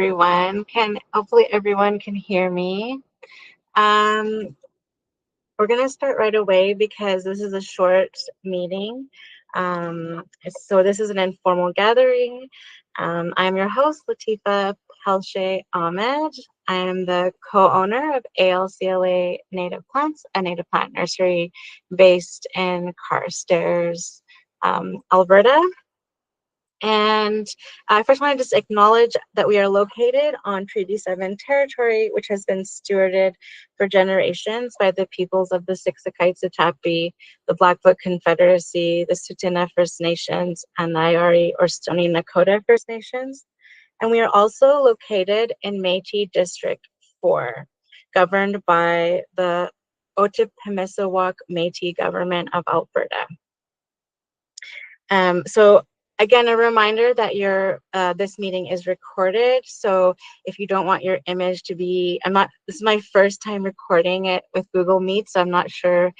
Everyone can hopefully everyone can hear me. Um, we're gonna start right away because this is a short meeting. So this is an informal gathering. I'm your host, Latifa Ahmed. I am the co-owner of ALCLA Native Plants, a native plant nursery based in Carstairs, Alberta. And I first want to just acknowledge that we are located on Treaty 7 territory, which has been stewarded for generations by the peoples of the Siksikaitsitapi, the Blackfoot Confederacy, the Tsuut'ina First Nations, and the Iari or Stoney Nakoda First Nations. And we are also located in Métis District 4, governed by the Otipemisiwak Métis government of Alberta. So again, a reminder that this meeting is recorded. So if you don't want your image to be, this is my first time recording it with Google Meet, so I'm not sure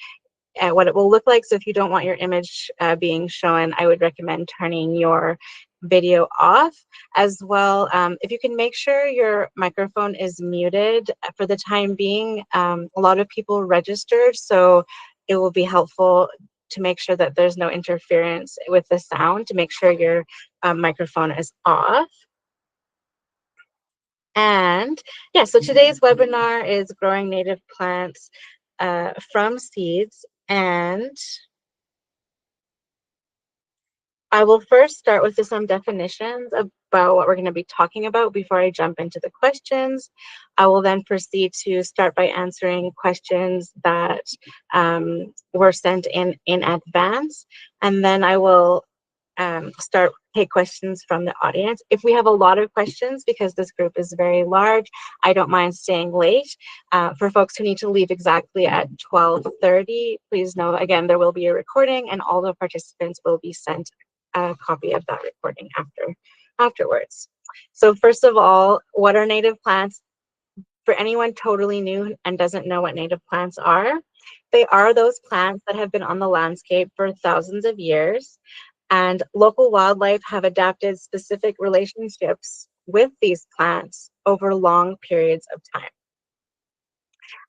what it will look like. So if you don't want your image being shown, I would recommend turning your video off as well. If you can make sure your microphone is muted for the time being. A lot of people registered, so it will be helpful to make sure that there's no interference with the sound, to make sure your microphone is off. And yeah, so today's webinar is growing native plants from seeds. And I will first start with some definitions about what we're going to be talking about before I jump into the questions. I will then proceed to start by answering questions that were sent in advance, and then I will take questions from the audience. If we have a lot of questions, because this group is very large, I don't mind staying late. For folks who need to leave exactly at 12:30, please know, again, there will be a recording and all the participants will be sent a copy of that recording afterwards. So first of all, what are native plants? For anyone totally new and doesn't know what native plants are, they are those plants that have been on the landscape for thousands of years, and local wildlife have adapted specific relationships with these plants over long periods of time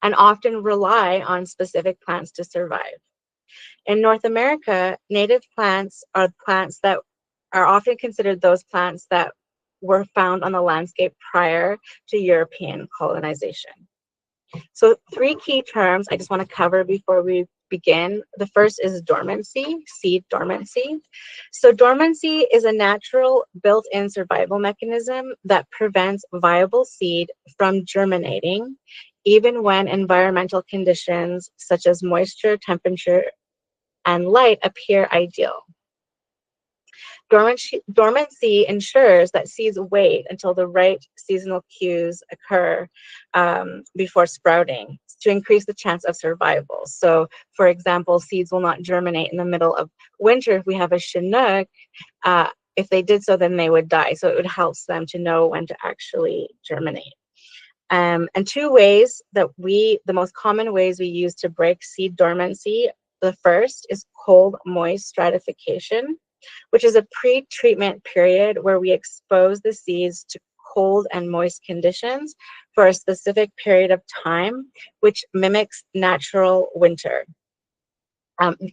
and often rely on specific plants to survive. In North America, native plants are plants that are often considered those plants that were found on the landscape prior to European colonization. So 3 key terms I just want to cover before we begin. The first is dormancy, seed dormancy. So dormancy is a natural built-in survival mechanism that prevents viable seed from germinating, even when environmental conditions such as moisture, temperature, and light appear ideal. Dormancy ensures that seeds wait until the right seasonal cues occur before sprouting to increase the chance of survival. So, for example, seeds will not germinate in the middle of winter. If we have a Chinook, if they did so, then they would die. So it would help them to know when to actually germinate. And 2 ways that the most common ways we use to break seed dormancy. The first is cold, moist stratification, which is a pre-treatment period where we expose the seeds to cold and moist conditions for a specific period of time, which mimics natural winter.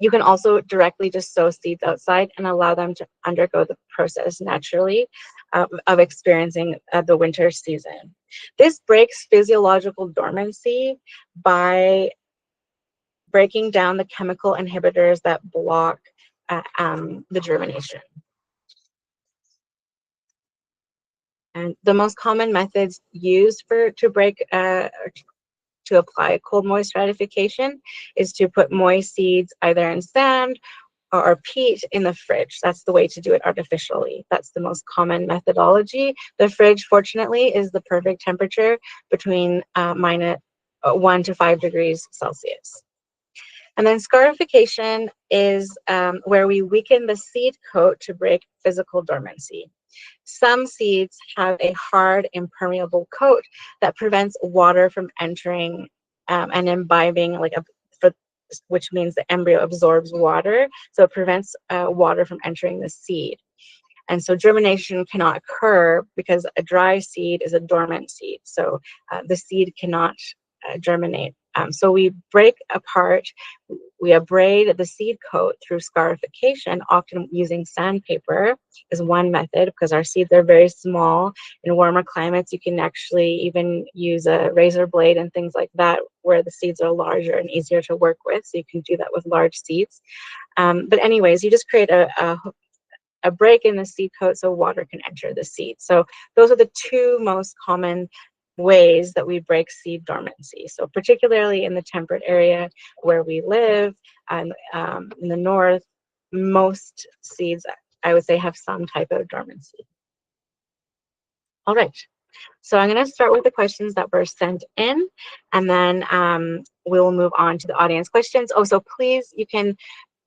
You can also directly just sow seeds outside and allow them to undergo the process naturally of experiencing the winter season. This breaks physiological dormancy by breaking down the chemical inhibitors that block the germination. And the most common methods used to apply cold moist stratification is to put moist seeds either in sand or peat in the fridge. That's the way to do it artificially. That's the most common methodology. The fridge, fortunately, is the perfect temperature between -1 to 5 degrees Celsius. And then scarification is where we weaken the seed coat to break physical dormancy. Some seeds have a hard, impermeable coat that prevents water from entering and imbibing, which means the embryo absorbs water, so it prevents water from entering the seed. And so germination cannot occur because a dry seed is a dormant seed. So the seed cannot germinate. So we break apart, we abrade the seed coat through scarification, often using sandpaper is one method, because our seeds are very small. In warmer climates, you can actually even use a razor blade and things like that, where the seeds are larger and easier to work with. So you can do that with large seeds. But anyways, you just create a break in the seed coat so water can enter the seed. So those are the two most common ways that we break seed dormancy. So particularly in the temperate area where we live, and in the north, most seeds, I would say, have some type of dormancy. All right, so I'm going to start with the questions that were sent in, and then we'll move on to the audience questions. Oh, so please, you can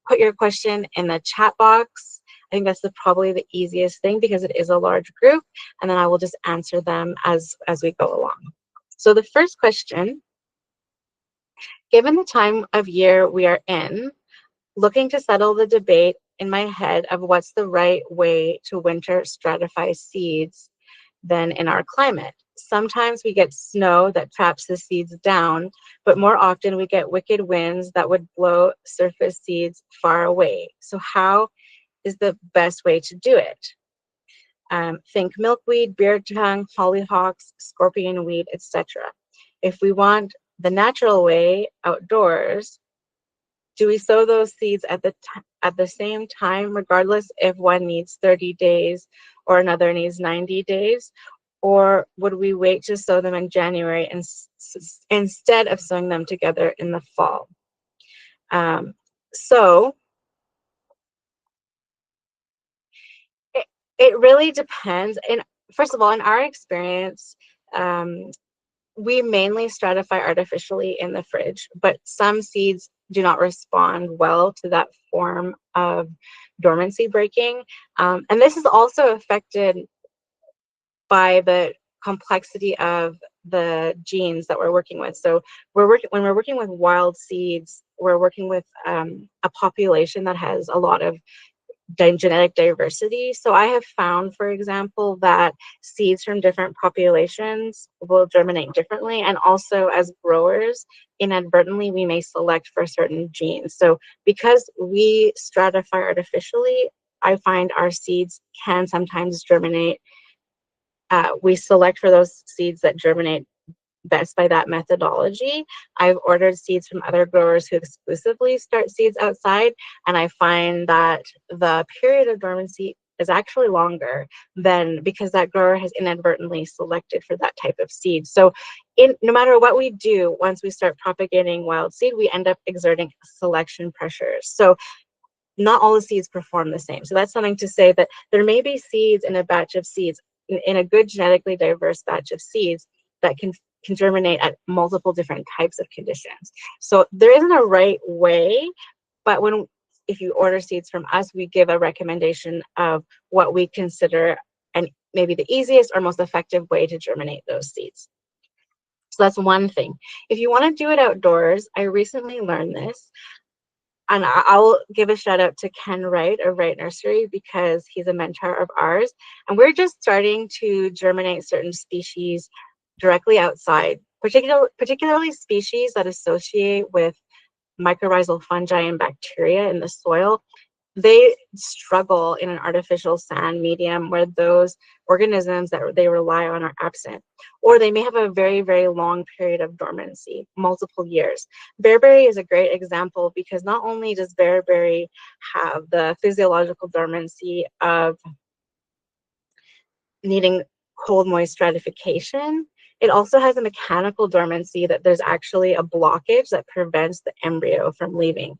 put your question in the chat box. I think that's probably the easiest thing, because it is a large group, and then I will just answer them as we go along. So the first question: given the time of year we are in, looking to settle the debate in my head of what's the right way to winter stratify seeds than in our climate. Sometimes we get snow that traps the seeds down, but more often we get wicked winds that would blow surface seeds far away. So how is the best way to do it? Think milkweed, beard tongue, hollyhocks, scorpion weed, etc. If we want the natural way outdoors, do we sow those seeds at the same time, regardless if one needs 30 days or another needs 90 days? Or would we wait to sow them in January instead of sowing them together in the fall? So it really depends. And first of all, in our experience, we mainly stratify artificially in the fridge, but some seeds do not respond well to that form of dormancy breaking. And this is also affected by the complexity of the genes that we're working with. So when we're working with wild seeds, we're working with a population that has a lot of genetic diversity. So I have found, for example, that seeds from different populations will germinate differently. And also, as growers, inadvertently, we may select for certain genes. So because we stratify artificially, I find our seeds can sometimes germinate. We select for those seeds that germinate best by that methodology. I've ordered seeds from other growers who exclusively start seeds outside, and I find that the period of dormancy is actually longer than, because that grower has inadvertently selected for that type of seed. So no matter what we do, once we start propagating wild seed, we end up exerting selection pressures. So not all the seeds perform the same. So that's something to say, that there may be seeds in a batch of seeds, in a good genetically diverse batch of seeds, that can germinate at multiple different types of conditions. So there isn't a right way, but if you order seeds from us, we give a recommendation of what we consider and maybe the easiest or most effective way to germinate those seeds. So that's one thing. If you want to do it outdoors, I recently learned this. And I'll give a shout out to Ken Wright of Wright Nursery, because he's a mentor of ours. And we're just starting to germinate certain species directly outside, particularly species that associate with mycorrhizal fungi and bacteria in the soil. They struggle in an artificial sand medium where those organisms that they rely on are absent, or they may have a very, very long period of dormancy, multiple years. Bearberry is a great example, because not only does bearberry have the physiological dormancy of needing cold, moist stratification, it also has a mechanical dormancy that there's actually a blockage that prevents the embryo from leaving.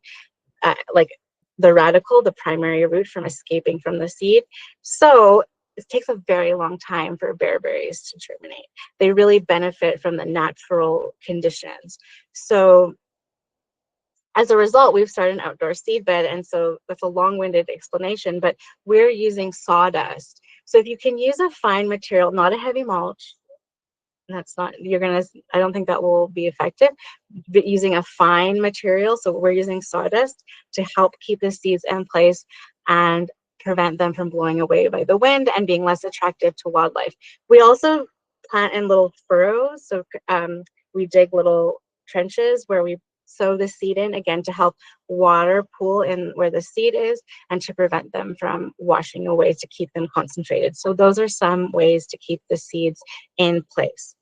Like the radicle, the primary root, from escaping from the seed. So it takes a very long time for bearberries to germinate. They really benefit from the natural conditions. So as a result, we've started an outdoor seed bed, and so that's a long-winded explanation, but we're using sawdust. So if you can use a fine material, not a heavy mulch, that's not, I don't think that will be effective, but using a fine material. So we're using sawdust to help keep the seeds in place and prevent them from blowing away by the wind and being less attractive to wildlife. We also plant in little furrows. So we dig little trenches where we sow the seed in, again, to help water pool in where the seed is and to prevent them from washing away, to keep them concentrated. So those are some ways to keep the seeds in place.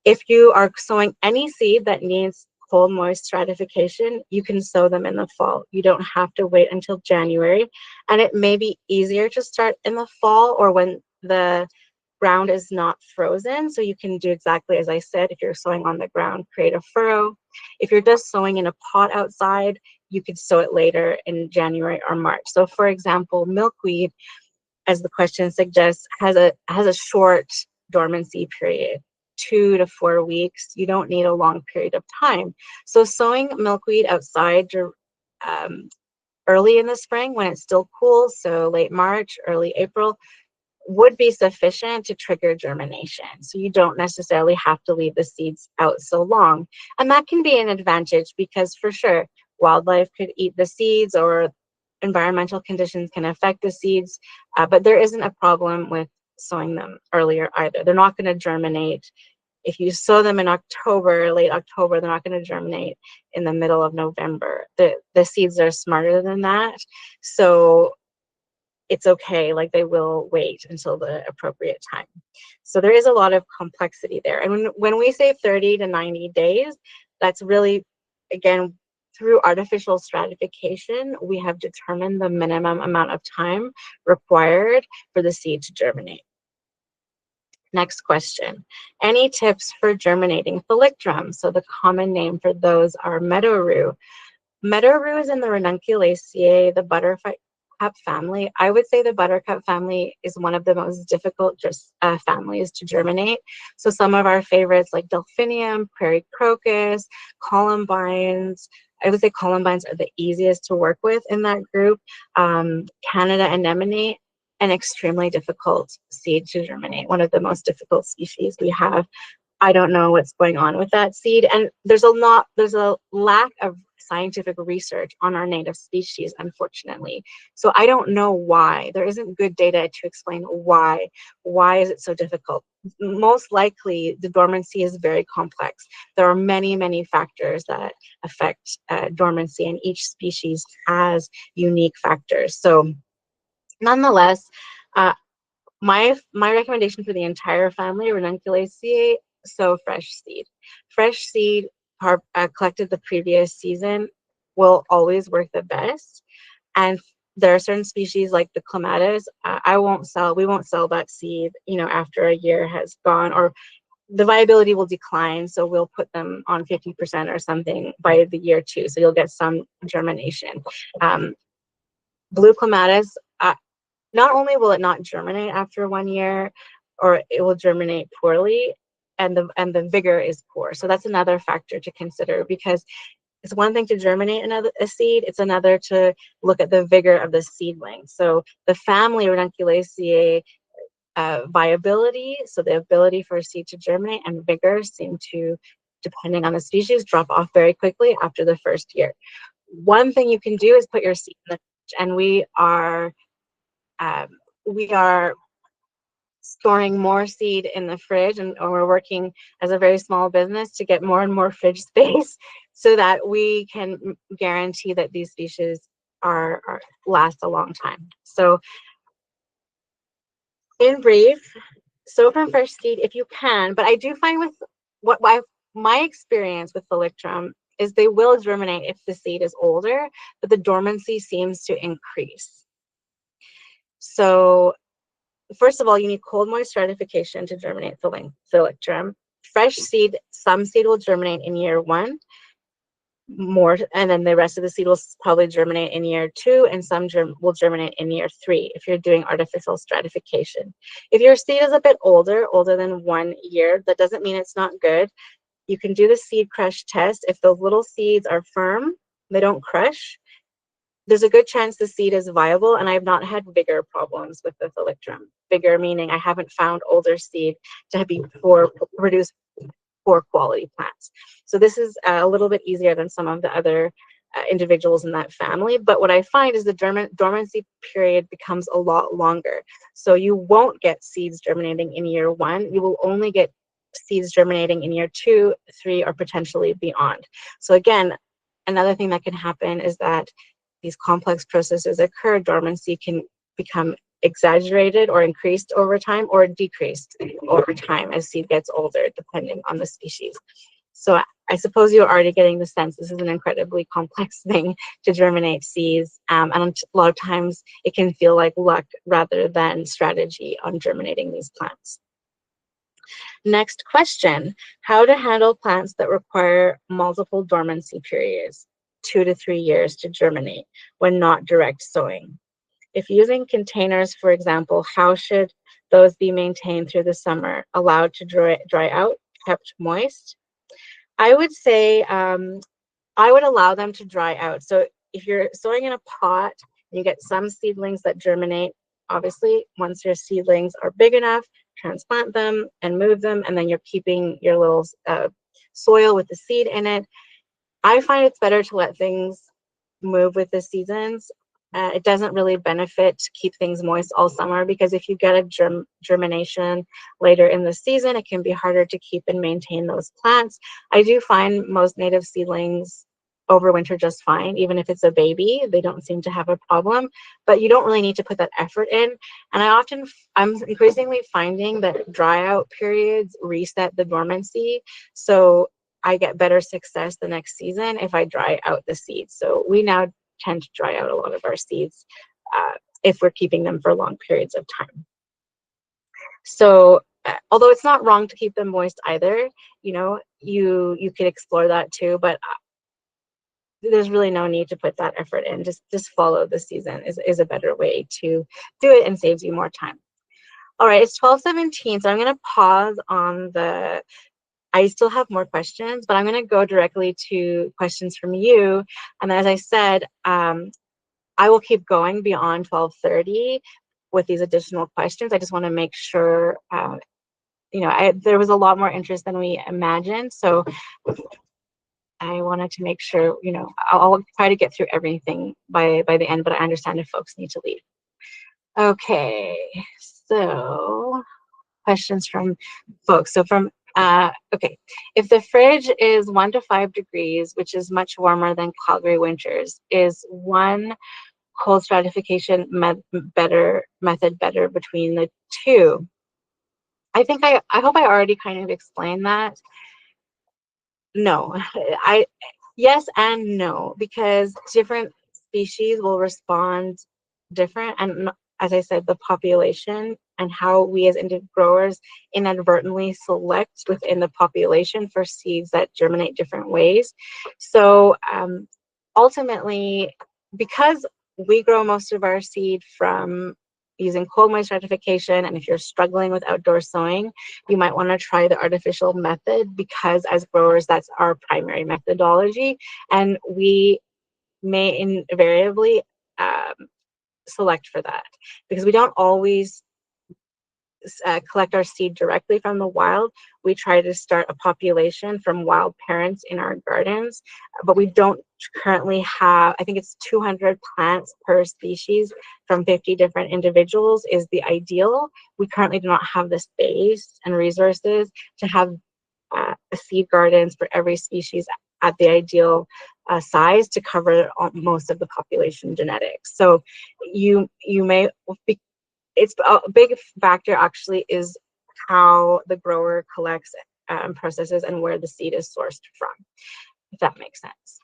If you are sowing any seed that needs cold, moist stratification, you can sow them in the fall. You don't have to wait until January. And it may be easier to start in the fall or when the ground is not frozen. So you can do exactly as I said. If you're sowing on the ground, create a furrow. If you're just sowing in a pot outside, you could sow it later in January or March. So for example, milkweed, as the question suggests, has a short dormancy period, 2 to 4 weeks. You don't need a long period of time. So sowing milkweed outside early in the spring when it's still cool, so late March, early April, would be sufficient to trigger germination. So you don't necessarily have to leave the seeds out so long. And that can be an advantage because for sure, wildlife could eat the seeds or environmental conditions can affect the seeds, but there isn't a problem with sowing them earlier either. They're not going to germinate. If you sow them in October, late October, they're not going to germinate in the middle of November. The seeds are smarter than that. So it's okay, like they will wait until the appropriate time. So there is a lot of complexity there. And when we say 30 to 90 days, that's really, again, through artificial stratification, we have determined the minimum amount of time required for the seed to germinate. Next question. Any tips for germinating thalictrum? So the common name for those are meadow rue. Meadow rue is in the Ranunculaceae, the buttercup family. I would say the buttercup family is one of the most difficult families to germinate. So some of our favorites like delphinium, prairie crocus, columbines. I would say columbines are the easiest to work with in that group. Canada anemone, an extremely difficult seed to germinate, one of the most difficult species we have. I don't know what's going on with that seed. And there's a lack of scientific research on our native species, unfortunately. So I don't know why. There isn't good data to explain why. Why is it so difficult? Most likely, the dormancy is very complex. There are many, many factors that affect dormancy, and each species has unique factors. So nonetheless, my recommendation for the entire family, Ranunculaceae, sow fresh seed. Fresh seed collected the previous season will always work the best. And there are certain species like the clematis, we won't sell that seed, after a year has gone, or the viability will decline. So we'll put them on 50% or something by the year 2. So you'll get some germination. Blue clematis, not only will it not germinate after 1 year, or it will germinate poorly, and the vigor is poor. So that's another factor to consider, because it's one thing to germinate a seed, it's another to look at the vigor of the seedling. So the family Ranunculaceae viability, so the ability for a seed to germinate, and vigor seem to, depending on the species, drop off very quickly after the first year. One thing you can do is put your seed in the fridge, and we are storing more seed in the fridge, and we're working as a very small business to get more and more fridge space so that we can guarantee that these species last a long time. So in brief, sow from fresh seed if you can, but I do find with my experience with thalictrum is they will germinate if the seed is older, but the dormancy seems to increase. So first of all, you need cold, moist stratification to germinate thalictrum. Fresh seed, some seed will germinate in year 1 more, and then the rest of the seed will probably germinate in year 2, and some will germinate in year 3 if you're doing artificial stratification. If your seed is a bit older than 1 year, that doesn't mean it's not good. You can do the seed crush test. If those little seeds are firm, they don't crush, there's a good chance the seed is viable, and I've not had vigor problems with the thalictrum. Vigor meaning I haven't found older seed to produce poor quality plants. So this is a little bit easier than some of the other individuals in that family. But what I find is the dormancy period becomes a lot longer. So you won't get seeds germinating in year 1. You will only get seeds germinating in year 2, 3, or potentially beyond. So again, another thing that can happen is that these complex processes occur. Dormancy can become exaggerated or increased over time, or decreased over time as seed gets older, depending on the species. So I suppose you're already getting the sense this is an incredibly complex thing to germinate seeds, and a lot of times it can feel like luck rather than strategy on germinating these plants. Next question, how to handle plants that require multiple dormancy periods, 2 to 3 years to germinate when not direct sowing. If using containers, for example, how should those be maintained through the summer, allowed to dry out, kept moist? I would say I would allow them to dry out. So if you're sowing in a pot, you get some seedlings that germinate. Obviously, once your seedlings are big enough, transplant them and move them, and then you're keeping your little soil with the seed in it. I find it's better to let things move with the seasons. It doesn't really benefit to keep things moist all summer, because if you get a germination later in the season, it can be harder to keep and maintain those plants. I do find most native seedlings overwinter just fine. Even if it's a baby, they don't seem to have a problem, but you don't really need to put that effort in. And I'm increasingly finding that dry out periods reset the dormancy. So I get better success the next season if I dry out the seeds. So we now tend to dry out a lot of our seeds if we're keeping them for long periods of time. So although it's not wrong to keep them moist either, you could explore that too, but there's really no need to put that effort in. Just follow the season is a better way to do it and saves you more time. All right, it's 12:17, so I'm going to pause on the. I still have more questions, but I'm going to go directly to questions from you. And as I said, I will keep going beyond 12:30 with these additional questions. I just want to make sure, there was a lot more interest than we imagined. So I wanted to make sure, I'll try to get through everything by the end, but I understand if folks need to leave. Okay, so questions from folks. So okay, if the fridge is 1 to 5 degrees, which is much warmer than Calgary winters, is one cold stratification method better between the two? I think I hope I already kind of explained that. No, yes and no, because different species will respond different, and as I said, the population and how we as growers inadvertently select within the population for seeds that germinate different ways. So ultimately, because we grow most of our seed from using cold moist stratification, and if you're struggling with outdoor sowing, you might want to try the artificial method, because as growers, that's our primary methodology, and we may invariably select for that, because we don't always collect our seed directly from the wild. We try to start a population from wild parents in our gardens, but we don't currently have, I think it's 200 plants per species from 50 different individuals is the ideal. We currently do not have the space and resources to have seed gardens for every species at the ideal size to cover most of the population genetics. So you may be, it's a big factor actually is how the grower collects and processes and where the seed is sourced from, if that makes sense.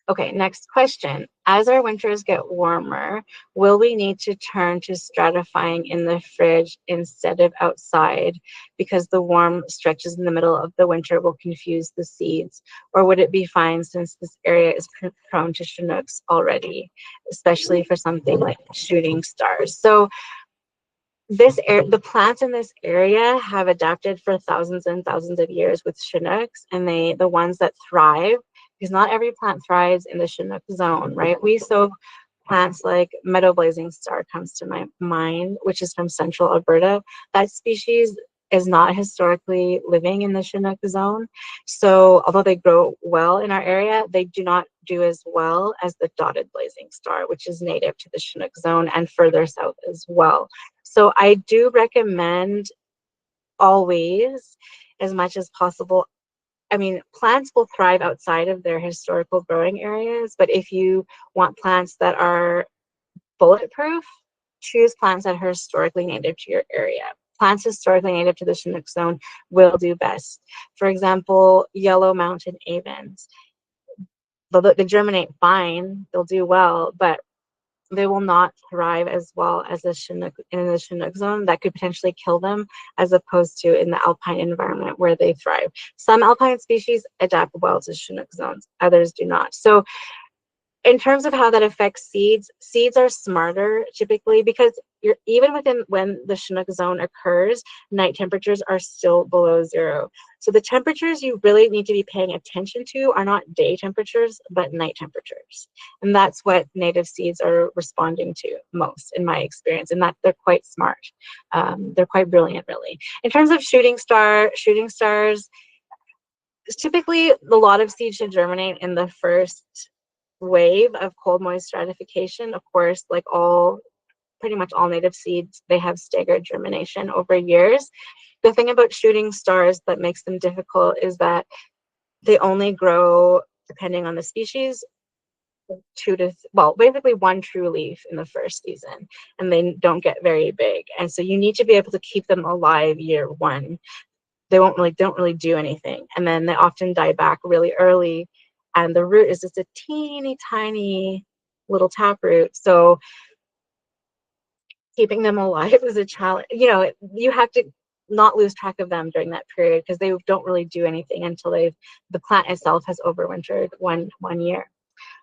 Okay, next question. As our winters get warmer, will we need to turn to stratifying in the fridge instead of outside, because the warm stretches in the middle of the winter will confuse the seeds? Or would it be fine since this area is prone to Chinooks already, especially for something like shooting stars? So the plants in this area have adapted for thousands and thousands of years with Chinooks, and the ones that thrive, because not every plant thrives in the Chinook zone, right? We sow plants like meadow blazing star comes to my mind, which is from central Alberta. That species is not historically living in the Chinook zone. So although they grow well in our area, they do not do as well as the dotted blazing star, which is native to the Chinook zone and further south as well. So I do recommend always, as much as possible, I mean, plants will thrive outside of their historical growing areas, but if you want plants that are bulletproof, choose plants that are historically native to your area. Plants historically native to the Chinook zone will do best. For example, yellow mountain avens. They germinate fine, they'll do well, but they will not thrive as well as in the Chinook zone. That could potentially kill them, as opposed to in the alpine environment where they thrive. Some alpine species adapt well to Chinook zones, others do not. So in terms of how that affects seeds, seeds are smarter typically because you're even within when the Chinook zone occurs, night temperatures are still below zero. So the temperatures you really need to be paying attention to are not day temperatures, but night temperatures. And that's what native seeds are responding to most in my experience, and that they're quite smart. They're quite brilliant, really. In terms of shooting stars, typically a lot of seeds should germinate in the first wave of cold moist stratification. Of course, like pretty much all native seeds, they have staggered germination over years. The thing about shooting stars that makes them difficult is that they only grow, depending on the species, basically one true leaf in the first season, and they don't get very big. And so you need to be able to keep them alive year one. They don't really do anything, and then they often die back really early, and the root is just a teeny tiny little taproot. So keeping them alive is a challenge. You have to not lose track of them during that period because they don't really do anything until the plant itself has overwintered one year.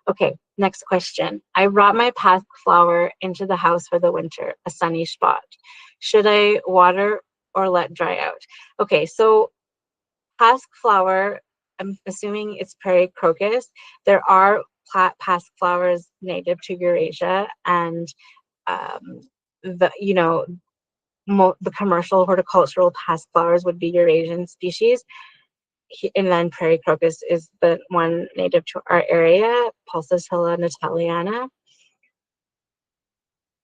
Okay, next question. I brought my pasque flower into the house for the winter, a sunny spot. Should I water or let dry out? Okay, so pasque flower, I'm assuming it's prairie crocus. There are pasque flowers native to Eurasia, and the the commercial horticultural pasque flowers would be Eurasian species, and then prairie crocus is the one native to our area, Pulsatilla nataliana.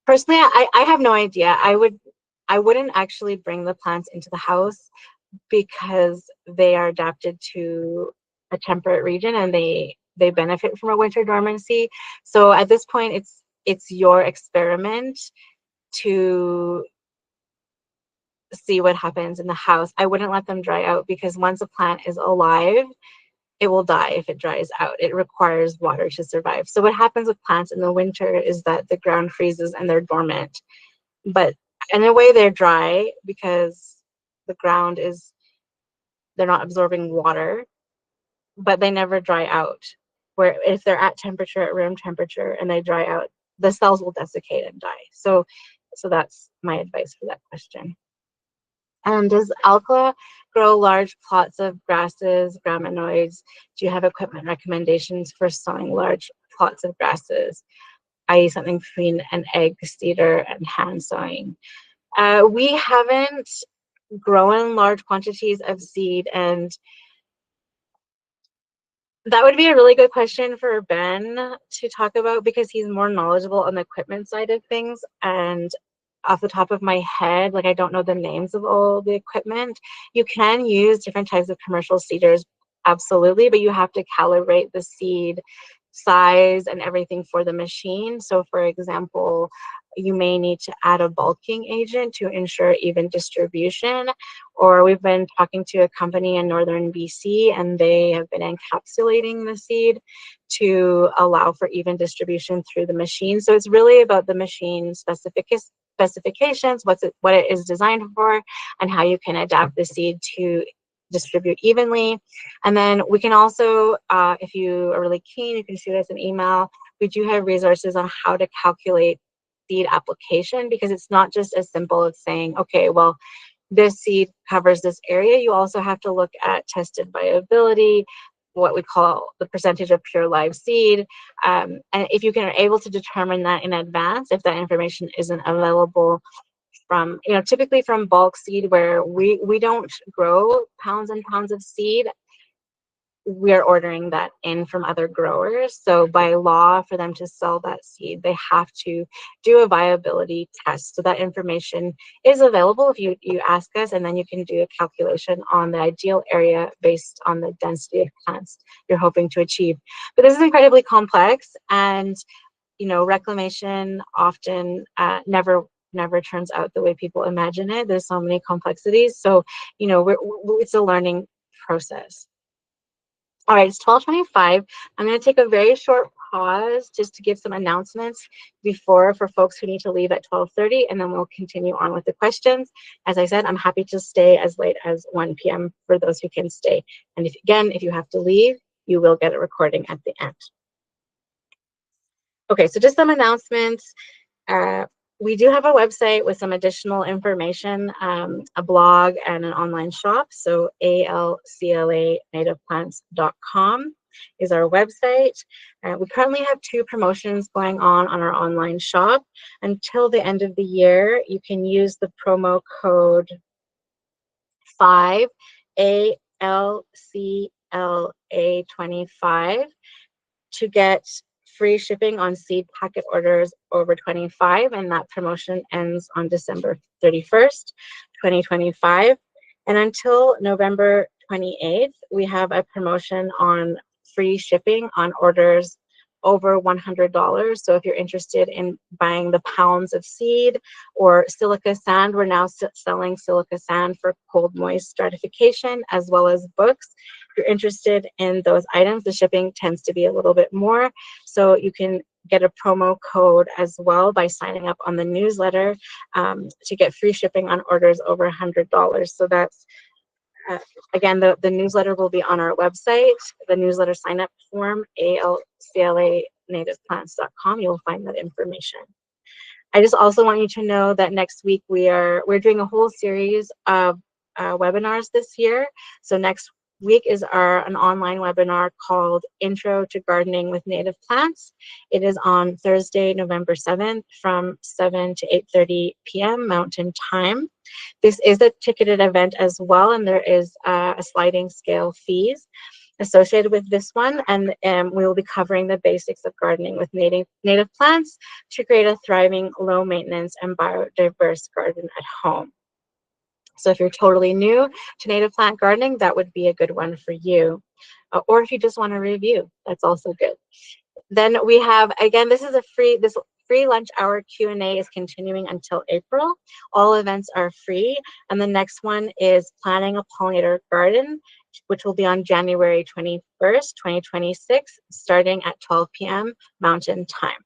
Personally, I have no idea. I wouldn't actually bring the plants into the house because they are adapted to a temperate region and they benefit from a winter dormancy. So at this point, it's your experiment to see what happens in the house. I wouldn't let them dry out because once a plant is alive, it will die if it dries out. It requires water to survive. So what happens with plants in the winter is that the ground freezes and they're dormant. But in a way, they're dry because the ground they're not absorbing water, but they never dry out. Where if they're at room temperature, and they dry out, the cells will desiccate and die. So that's my advice for that question. Does ALCLA grow large plots of grasses, graminoids? Do you have equipment recommendations for sowing large plots of grasses, i.e. something between an egg seeder and hand sowing? We haven't grown large quantities of seed, and that would be a really good question for Ben to talk about because he's more knowledgeable on the equipment side of things. And off the top of my head, like I don't know the names of all the equipment. You can use different types of commercial seeders, absolutely, but you have to calibrate the seed size and everything for the machine. So for example, you may need to add a bulking agent to ensure even distribution. Or we've been talking to a company in northern BC, and they have been encapsulating the seed to allow for even distribution through the machine. So it's really about the machine specifications, what it is designed for, and how you can adapt the seed to distribute evenly. And then we can also, if you are really keen, you can shoot us an email. We do have resources on how to calculate seed application, because it's not just as simple as saying, okay, well, this seed covers this area. You also have to look at tested viability, what we call the percentage of pure live seed. And if you can able to determine that in advance, if that information isn't available from, typically from bulk seed, where we don't grow pounds and pounds of seed. We're ordering that in from other growers. So by law, for them to sell that seed, they have to do a viability test. So that information is available if you ask us, and then you can do a calculation on the ideal area based on the density of plants you're hoping to achieve. But this is incredibly complex, and reclamation often never turns out the way people imagine it. There's so many complexities. So, it's a learning process. All right, it's 12:25. I'm going to take a very short pause just to give some announcements for folks who need to leave at 12:30, and then we'll continue on with the questions. As I said, I'm happy to stay as late as 1 p.m. for those who can stay. And if you have to leave, you will get a recording at the end. Okay, so just some announcements. We do have a website with some additional information, a blog and an online shop. So ALCLA nativeplants.com is our website. We currently have 2 promotions going on our online shop. Until the end of the year, you can use the promo code 5 ALCLA25 to get free shipping on seed packet orders over 25, and that promotion ends on December 31st, 2025. And until November 28th, we have a promotion on free shipping on orders over $100. So if you're interested in buying the pounds of seed or silica sand, we're now selling silica sand for cold moist stratification, as well as books. If you're interested in those items, the shipping tends to be a little bit more. So you can get a promo code as well by signing up on the newsletter to get free shipping on orders over $100. So that's again, the newsletter will be on our website. The newsletter sign-up form, ALCLA nativeplants.com. You'll find that information. I just also want you to know that next week we're doing a whole series of webinars this year. So next week is an online webinar called Intro to Gardening with Native Plants. It is on Thursday, November 7th from 7 to 8:30 p.m. Mountain Time. This is a ticketed event as well, and there is a sliding scale fees associated with this one, and we will be covering the basics of gardening with native plants to create a thriving, low maintenance and biodiverse garden at home. So if you're totally new to native plant gardening, that would be a good one for you. Or if you just want to review, that's also good. Then we have, again, this free lunch hour Q&A is continuing until April. All events are free. And the next one is Planning a Pollinator Garden, which will be on January 21st, 2026, starting at 12 p.m. Mountain Time.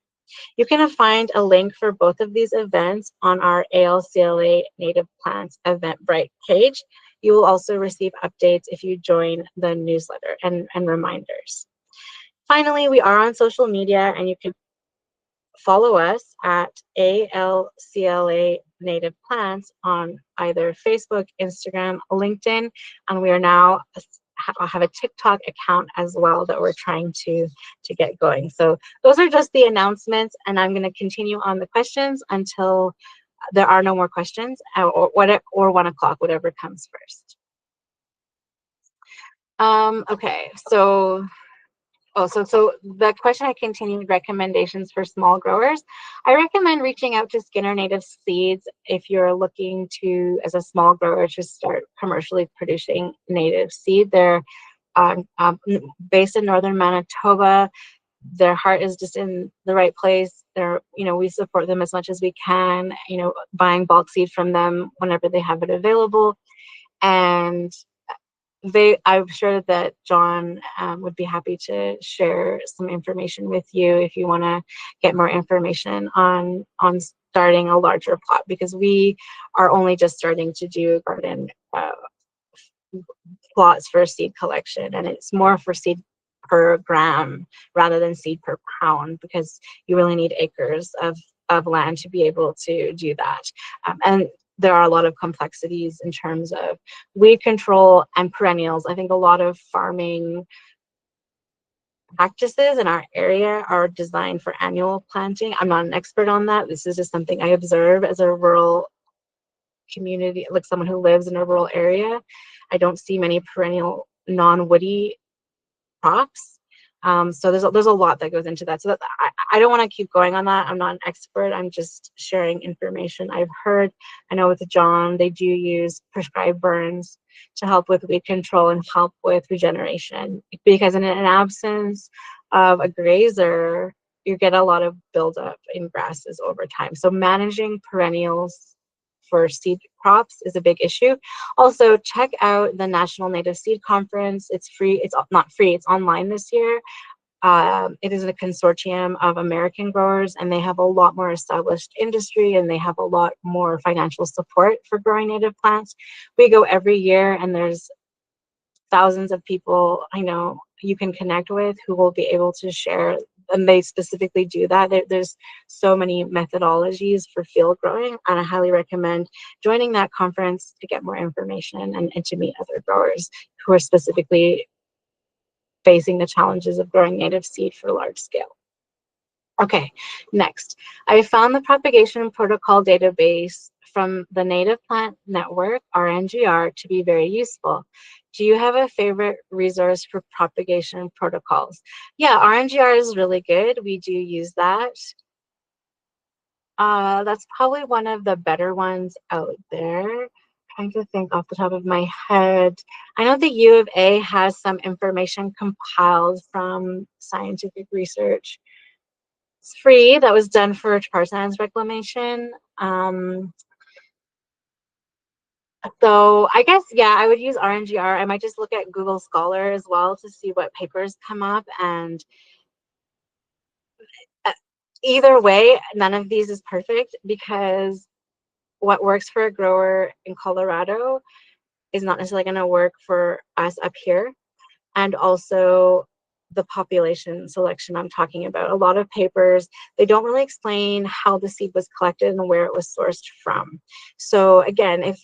You can find a link for both of these events on our ALCLA Native Plants Eventbrite page. You will also receive updates if you join the newsletter and reminders. Finally, we are on social media, and you can follow us at ALCLA Native Plants on either Facebook, Instagram, LinkedIn, and we are now have a TikTok account as well that we're trying to get going. So those are just the announcements, and I'm going to continue on the questions until there are no more questions, or 1 o'clock, whatever comes first. Okay, so the question I continued, recommendations for small growers. I recommend reaching out to Skinner Native Seeds if you're looking to, as a small grower, to start commercially producing native seed. They're based in northern Manitoba. Their heart is just in the right place. We support them as much as we can, buying bulk seed from them whenever they have it available. And I'm sure that John would be happy to share some information with you if you want to get more information on starting a larger plot, because we are only just starting to do garden plots for seed collection, and it's more for seed per gram rather than seed per pound, because you really need acres of land to be able to do that. And there are a lot of complexities in terms of weed control and perennials. I think a lot of farming practices in our area are designed for annual planting. I'm not an expert on that. This is just something I observe as a rural community, like someone who lives in a rural area, I don't see many perennial non-woody crops. So there's a lot that goes into that. So that, I don't want to keep going on that. I'm not an expert. I'm just sharing information I've heard. I know with John, they do use prescribed burns to help with weed control and help with regeneration. Because in an absence of a grazer, you get a lot of buildup in grasses over time. So managing perennials for seed crops is a big issue. Also, check out the National Native Seed Conference. It's free. It's not free. It's online this year. It is a consortium of American growers, and they have a lot more established industry, and they have a lot more financial support for growing native plants. We go every year, and there's thousands of people I know you can connect with who will be able to share, and they specifically do that. There's so many methodologies for field growing, and I highly recommend joining that conference to get more information and to meet other growers who are specifically facing the challenges of growing native seed for large scale. Okay, next. I found the propagation protocol database from the Native Plant Network, RNGR, to be very useful. Do you have a favorite resource for propagation protocols? Yeah, RNGR is really good. We do use that. That's probably one of the better ones out there. Trying to think off the top of my head. I know the U of A has some information compiled from scientific research. It's free. That was done for tar sands reclamation. So I guess, yeah, I would use RNGR. I might just look at Google Scholar as well to see what papers come up. And uh, either way, none of these is perfect, because what works for a grower in Colorado is not necessarily going to work for us up here. And also the population selection I'm talking about. A lot of papers, they don't really explain how the seed was collected and where it was sourced from. So again, if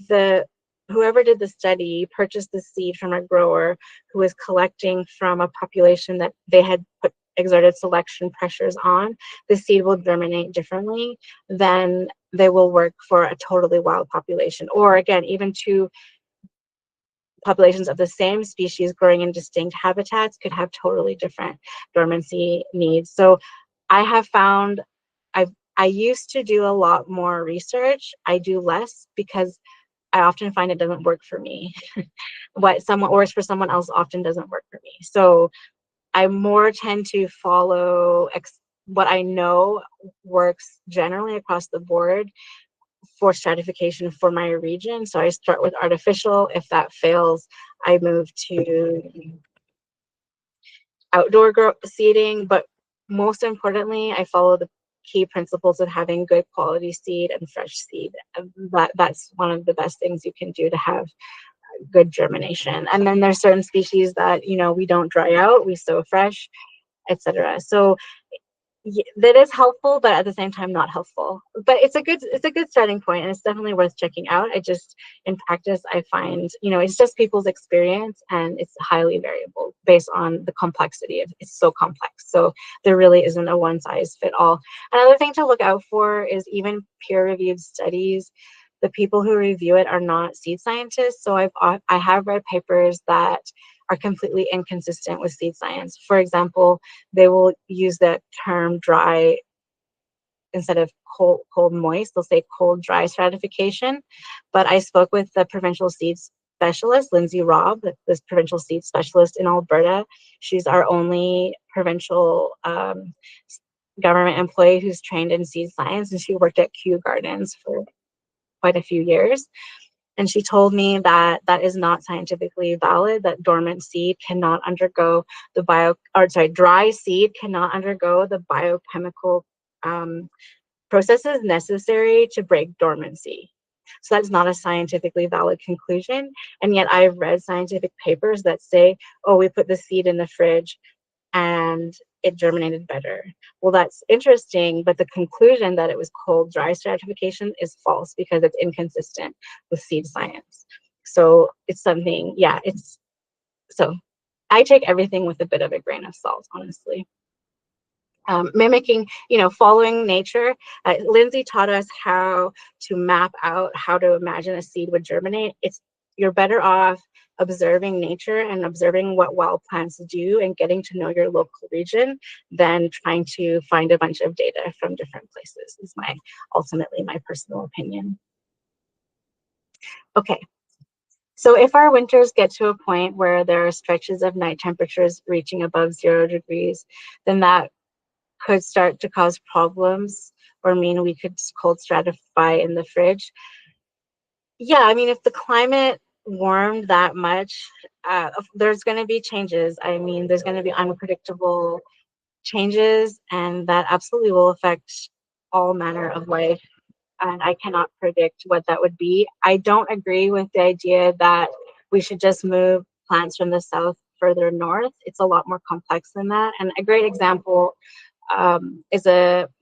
whoever did the study purchased the seed from a grower who was collecting from a population that they had put exerted selection pressures on, the seed will germinate differently than they will work for a totally wild population. Or again, even two populations of the same species growing in distinct habitats could have totally different dormancy needs. So I have found I used to do a lot more research. I do less because I often find it doesn't work for me. What someone works for someone else often doesn't work for me. So I more tend to follow what I know works generally across the board for stratification for my region. So I start with artificial. If that fails, I move to outdoor seeding. But most importantly, I follow the key principles of having good quality seed and fresh seed. That's one of the best things you can do to have good germination. And then there's certain species that, we don't dry out, we sow fresh, etc. So that is helpful, but at the same time not helpful. But it's a good starting point, and it's definitely worth checking out. I just, in practice, I find it's just people's experience, and it's highly variable based on the complexity of it's so complex. So there really isn't a one size fit all. Another thing to look out for is even peer reviewed studies. The people who review it are not seed scientists. So I have read papers that are completely inconsistent with seed science. For example, they will use the term dry instead of cold moist. They'll say cold dry stratification. But I spoke with the provincial seed specialist, Lindsay Robb, this provincial seed specialist in Alberta. She's our only provincial government employee who's trained in seed science, and she worked at Kew Gardens for quite a few years. And she told me that that is not scientifically valid, that dormant seed cannot undergo dry seed cannot undergo the biochemical processes necessary to break dormancy. So that's not a scientifically valid conclusion. And yet I've read scientific papers that say, oh, we put the seed in the fridge and it germinated better. Well, that's interesting, but the conclusion that it was cold dry stratification is false because it's inconsistent with seed science. So it's something, so I take everything with a bit of a grain of salt, honestly. mimicking, following nature. Lindsay taught us how to map out how to imagine a seed would germinate. You're better off observing nature and observing what wild plants do and getting to know your local region than trying to find a bunch of data from different places, is ultimately my personal opinion. Okay. So if our winters get to a point where there are stretches of night temperatures reaching above 0 degrees, then that could start to cause problems or mean we could cold stratify in the fridge. Yeah, I mean, if the climate warmed that much, there's going to be changes. I mean, there's going to be unpredictable changes, and that absolutely will affect all manner of life. And I cannot predict what that would be. I don't agree with the idea that we should just move plants from the south further north. It's a lot more complex than that. And a great example is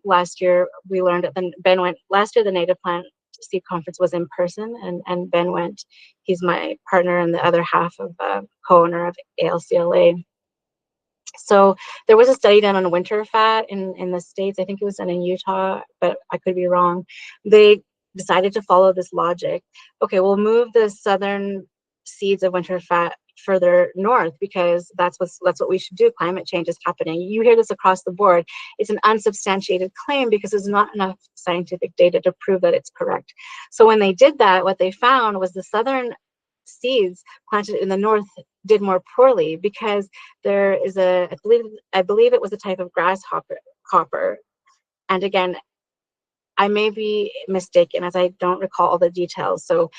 last year we learned that Ben went last year. The Native Plant Seed Conference was in person, and Ben went. He's my partner and the other half of co-owner of ALCLA. So there was a study done on winter fat in the States. I think it was done in Utah, but I could be wrong. They decided to follow this logic. Okay, we'll move the southern seeds of winter fat further north because that's what we should do. Climate change is happening. You hear this across the board. It's an unsubstantiated claim because there's not enough scientific data to prove that it's correct. So when they did that, what they found was the southern seeds planted in the north did more poorly because there is I believe it was a type of grasshopper. And again, I may be mistaken as I don't recall all the details. So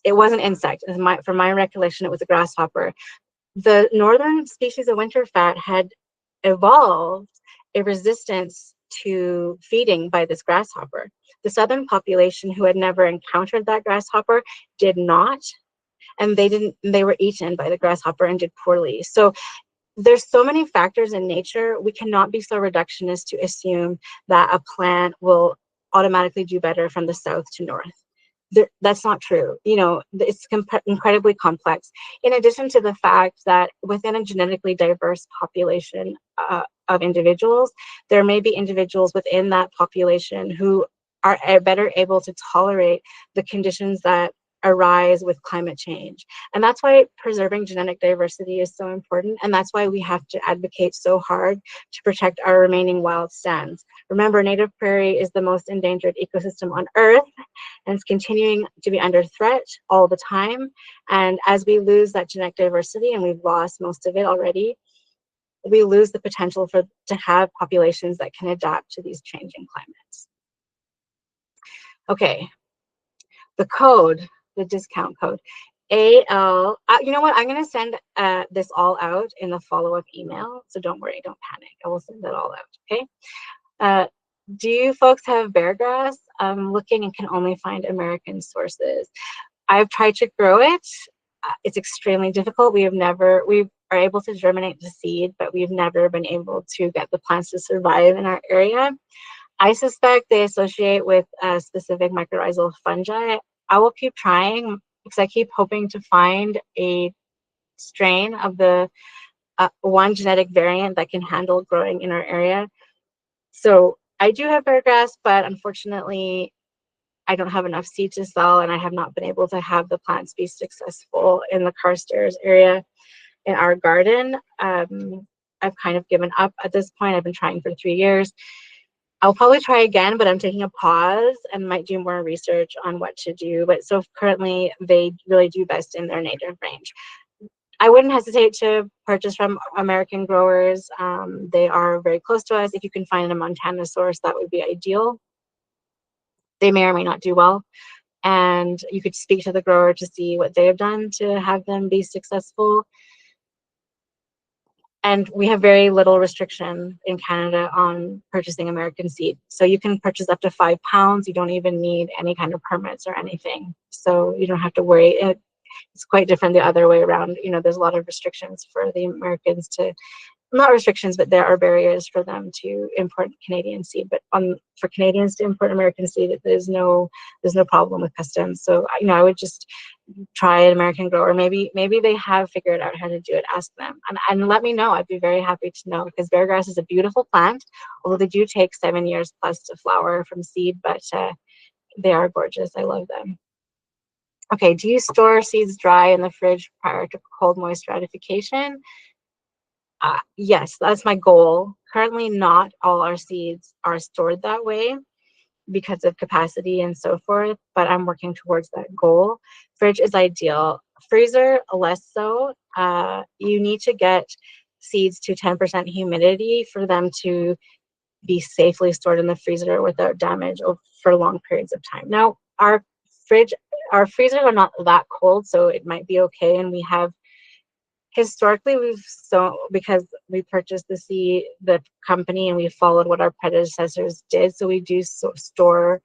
it was an insect. From my recollection, it was a grasshopper. The northern species of winter fat had evolved a resistance to feeding by this grasshopper. The southern population, who had never encountered that grasshopper, did not, and they were eaten by the grasshopper and did poorly. So there's so many factors in nature. We cannot be so reductionist to assume that a plant will automatically do better from the south to north. That's not true. It's incredibly complex. In addition to the fact that within a genetically diverse population of individuals, there may be individuals within that population who are better able to tolerate the conditions that arise with climate change. And that's why preserving genetic diversity is so important. And that's why we have to advocate so hard to protect our remaining wild stands. Remember, native prairie is the most endangered ecosystem on Earth, and it's continuing to be under threat all the time. And as we lose that genetic diversity, and we've lost most of it already, we lose the potential to have populations that can adapt to these changing climates. Okay, the discount code. You know what? I'm going to send this all out in the follow-up email. So don't worry, don't panic. I will send it all out, okay? Do you folks have bear grass? I'm looking and can only find American sources. I've tried to grow it. It's extremely difficult. We are able to germinate the seed, but we've never been able to get the plants to survive in our area. I suspect they associate with specific mycorrhizal fungi. I will keep trying because I keep hoping to find a strain of the one genetic variant that can handle growing in our area. So I do have bear grass, but unfortunately, I don't have enough seed to sell, and I have not been able to have the plants be successful in the Carstairs area in our garden. I've kind of given up at this point. I've been trying for 3 years. I'll probably try again, but I'm taking a pause and might do more research on what to do. But so currently, they really do best in their native range. I wouldn't hesitate to purchase from American growers. They are very close to us. If you can find a Montana source, that would be ideal. They may or may not do well. And you could speak to the grower to see what they have done to have them be successful. And we have very little restriction in Canada on purchasing American seed. So you can purchase up to 5 pounds. You don't even need any kind of permits or anything. So you don't have to worry. It's quite different the other way around. There's a lot of restrictions for the Americans to not restrictions, but there are barriers for them to import Canadian seed. But for Canadians to import American seed, there's no problem with customs. So I would just try an American grower. Maybe they have figured out how to do it. Ask them and let me know. I'd be very happy to know, because bear grass is a beautiful plant, although they do take 7 years plus to flower from seed. But they are gorgeous. I love them. Okay, do you store seeds dry in the fridge prior to cold moist stratification? Yes, that's my goal. Currently, not all our seeds are stored that way because of capacity and so forth, but I'm working towards that goal. Fridge is ideal. Freezer, less so. You need to get seeds to 10% humidity for them to be safely stored in the freezer without damage for long periods of time. Now, our freezers are not that cold, so it might be okay, and we have historically, because we purchased the company, and we followed what our predecessors did. So we do store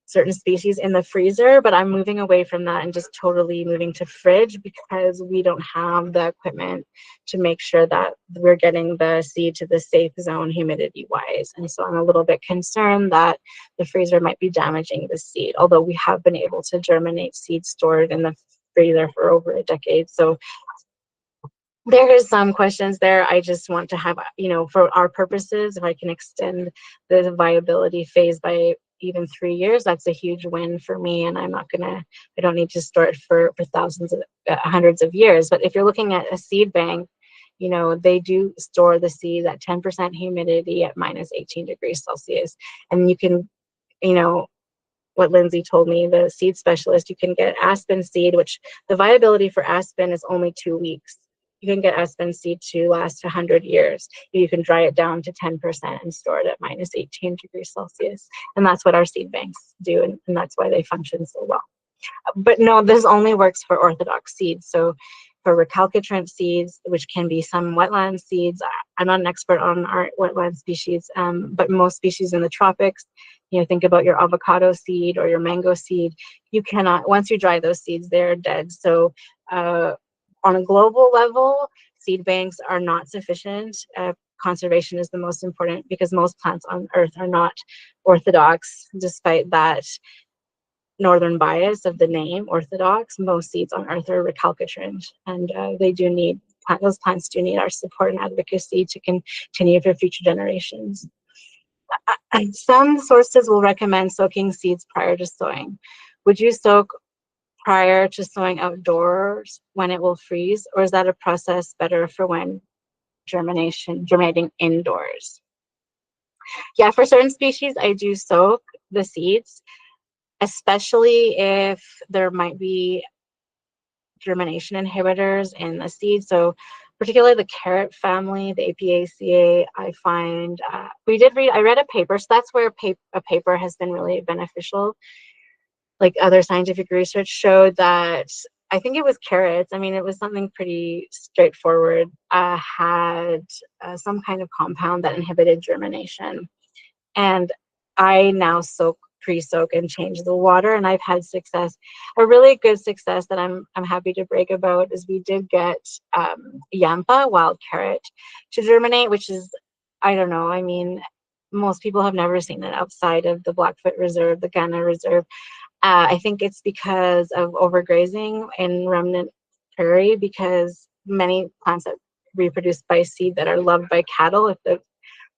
certain species in the freezer, but I'm moving away from that and just totally moving to fridge, because we don't have the equipment to make sure that we're getting the seed to the safe zone humidity wise. And so I'm a little bit concerned that the freezer might be damaging the seed, although we have been able to germinate seeds stored in the freezer for over a decade. So there is some questions there. I just want to have, for our purposes, if I can extend the viability phase by even 3 years, that's a huge win for me. And I don't need to store it for thousands of, hundreds of years. But if you're looking at a seed bank, they do store the seed at 10% humidity at minus 18 degrees Celsius. And you can, what Lindsay told me, the seed specialist, you can get aspen seed, which the viability for aspen is only 2 weeks. You can get aspen seed to last 100 years. You can dry it down to 10% and store it at minus 18 degrees Celsius. And that's what our seed banks do, and that's why they function so well. But no, this only works for orthodox seeds. So for recalcitrant seeds, which can be some wetland seeds, I'm not an expert on our wetland species, but most species in the tropics, think about your avocado seed or your mango seed, you cannot, once you dry those seeds, they're dead. So on a global level, seed banks are not sufficient. Conservation is the most important, because most plants on Earth are not orthodox, despite that northern bias of the name orthodox. Most seeds on Earth are recalcitrant, and those plants do need our support and advocacy to continue for future generations. Some sources will recommend soaking seeds prior to sowing. Would you soak prior to sowing outdoors when it will freeze, or is that a process better for when germinating indoors? Yeah, for certain species, I do soak the seeds, especially if there might be germination inhibitors in the seed. So particularly the carrot family, the Apiaceae, I find, I read a paper, so that's where a paper has been really beneficial. Like other scientific research showed that, I think it was carrots, it was something pretty straightforward, had some kind of compound that inhibited germination. And I now pre-soak and change the water, and I've had success. A really good success that I'm happy to brag about is we did get Yampa, wild carrot, to germinate, which is, I don't know, most people have never seen it outside of the Blackfoot Reserve, the Ghana Reserve. I think it's because of overgrazing in remnant prairie, because many plants that reproduce by seed that are loved by cattle, if the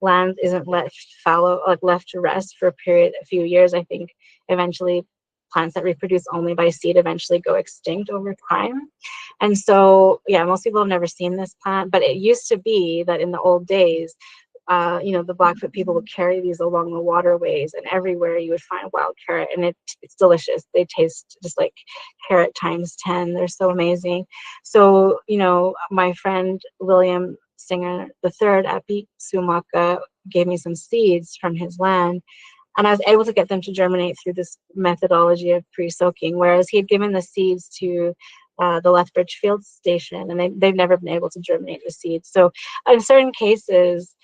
land isn't left fallow, like left to rest for a few years, I think eventually plants that reproduce only by seed eventually go extinct over time. And so, yeah, most people have never seen this plant, but it used to be that in the old days, the Blackfoot people would carry these along the waterways, and everywhere you would find wild carrot, and it's delicious. They taste just like carrot times 10. They're so amazing. So, my friend William Singer III at Beat Sumaka gave me some seeds from his land, and I was able to get them to germinate through this methodology of pre-soaking, whereas he had given the seeds to the Lethbridge Field Station, and they've never been able to germinate the seeds. So in certain cases,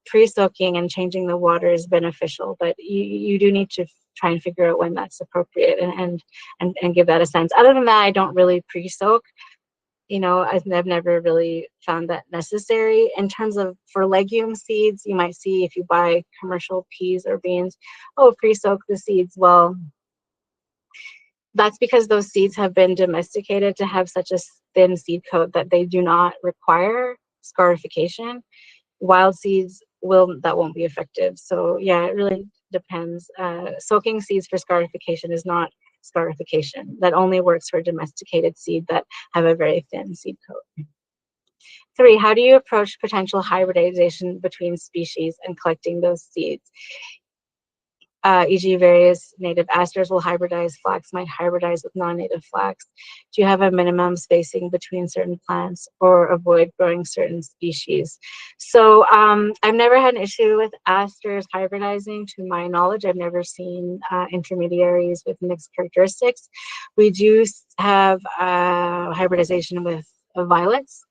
pre-soaking and changing the water is beneficial, but you do need to try and figure out when that's appropriate and give that a sense. Other than that, I don't really pre-soak. I've never really found that necessary. In terms of for legume seeds, you might see if you buy commercial peas or beans, oh, pre-soak the seeds. Well, that's because those seeds have been domesticated to have such a thin seed coat that they do not require scarification. Wild seeds won't be effective. So yeah, it really depends. Soaking seeds for scarification is not scarification. That only works for domesticated seed that have a very thin seed coat. 3, how do you approach potential hybridization between species and collecting those seeds? E.g., various native asters will hybridize, flax might hybridize with non-native flax. Do you have a minimum spacing between certain plants or avoid growing certain species? So I've never had an issue with asters hybridizing. To my knowledge, I've never seen intermediaries with mixed characteristics. We do have hybridization with violets.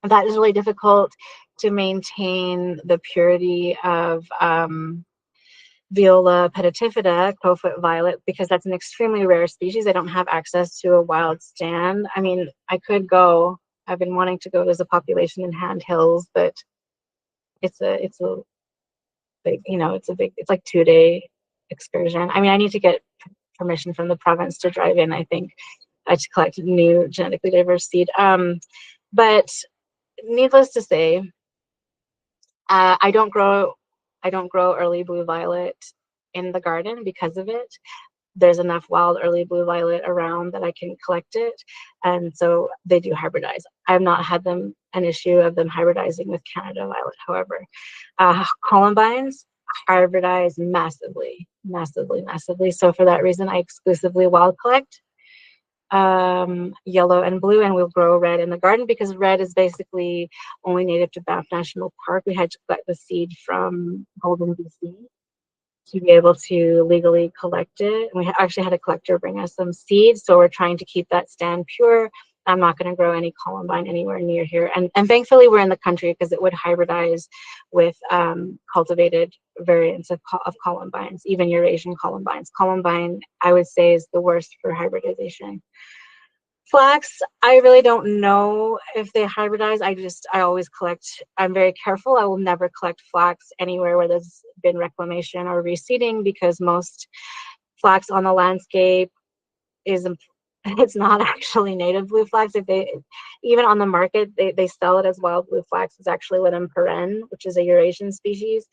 That is really difficult to maintain the purity of Viola petitifida, crowfoot violet, because that's an extremely rare species. I don't have access to a wild stand. I mean, I could go. I've been wanting to go. There's a population in Hand Hills, but it's a big, it's like 2-day excursion. I mean, I need to get permission from the province to drive in, I think, to collect new genetically diverse seed. But needless to say, I don't grow early blue violet in the garden because of it. There's enough wild early blue violet around that I can collect it, and so they do hybridize. I've not had an issue of them hybridizing with Canada violet. However, columbines hybridize massively, massively, massively. So for that reason, I exclusively wild collect yellow and blue, and we'll grow red in the garden because red is basically only native to Banff National Park. We had to collect the seed from Golden, BC to be able to legally collect it. And we actually had a collector bring us some seeds, so we're trying to keep that stand pure. I'm not going to grow any columbine anywhere near here. And thankfully we're in the country because it would hybridize with cultivated variants of columbines, even Eurasian columbines. Columbine, I would say, is the worst for hybridization. Flax, I really don't know if they hybridize. I always collect. I'm very careful. I will never collect flax anywhere where there's been reclamation or reseeding because most flax on the landscape it's not actually native blue flax. Even on the market, they sell it as wild blue flax. It's actually Linum peren, which is a Eurasian species.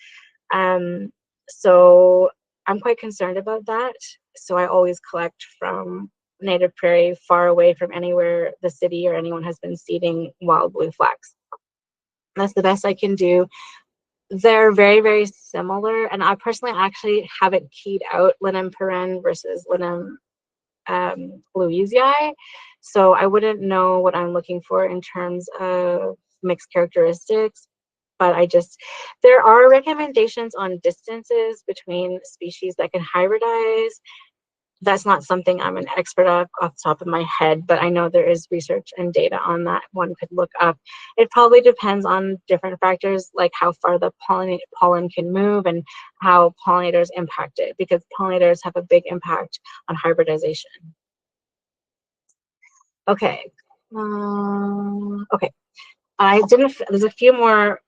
So I'm quite concerned about that. So I always collect from native prairie, far away from anywhere the city or anyone has been seeding wild blue flax. That's the best I can do. They're very, very similar. And I personally actually haven't keyed out Linum peren versus Linum Louisii. So I wouldn't know what I'm looking for in terms of mixed characteristics. But there are recommendations on distances between species that can hybridize. That's not something I'm an expert off the top of my head, but I know there is research and data on that one could look up. It probably depends on different factors, like how far the pollen can move and how pollinators impact it, because pollinators have a big impact on hybridization. Okay. Okay. There's a few more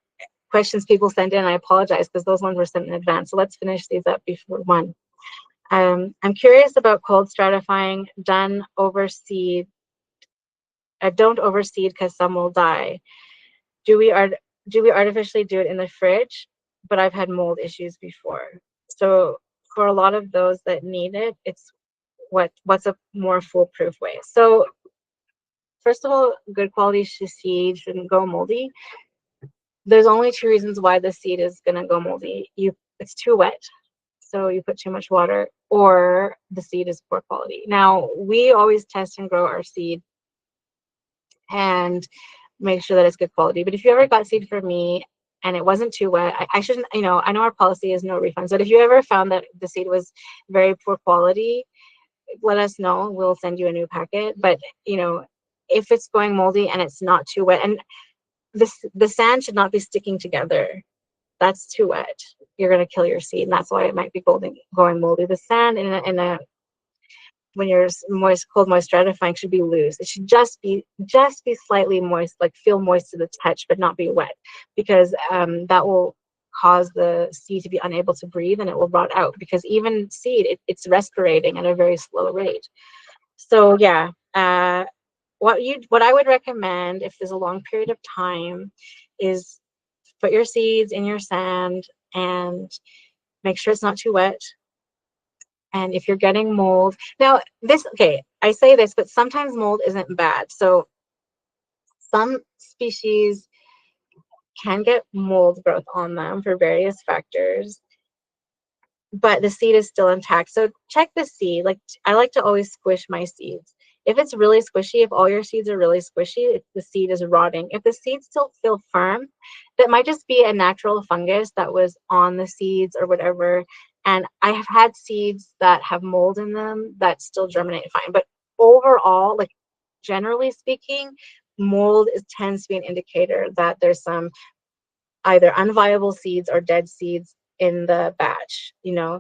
questions people sent in. I apologize because those ones were sent in advance. So let's finish these up before 1. I'm curious about cold stratifying. Don't overseed because some will die. Do we artificially do it in the fridge? But I've had mold issues before. So for a lot of those that need it, it's what's a more foolproof way. So first of all, good quality seed shouldn't go moldy. There's only 2 reasons why the seed is gonna go moldy. It's too wet, so you put too much water, or the seed is poor quality. Now, we always test and grow our seed and make sure that it's good quality. But if you ever got seed from me and it wasn't too wet, I shouldn't, I know our policy is no refunds, but if you ever found that the seed was very poor quality, let us know. We'll send you a new packet. But, if it's going moldy and it's not too wet, and the sand should not be sticking together. That's too wet. You're going to kill your seed, and that's why it might be going moldy. The sand when you're moist, cold, moist stratifying should be loose. It should just be slightly moist, like feel moist to the touch, but not be wet, because that will cause the seed to be unable to breathe and it will rot out, because even seed, it's respirating at a very slow rate. So yeah, what I would recommend if there's a long period of time is put your seeds in your sand and make sure it's not too wet. And if you're getting mold, now this, okay, I say this, but sometimes mold isn't bad. So some species can get mold growth on them for various factors, but the seed is still intact. So check the seed. Like, I like to always squish my seeds. If it's really squishy, if all your seeds are really squishy, the seed is rotting. If the seeds still feel firm, that might just be a natural fungus that was on the seeds or whatever. And I have had seeds that have mold in them that still germinate fine. But overall, like generally speaking, mold tends to be an indicator that there's some either unviable seeds or dead seeds in the batch,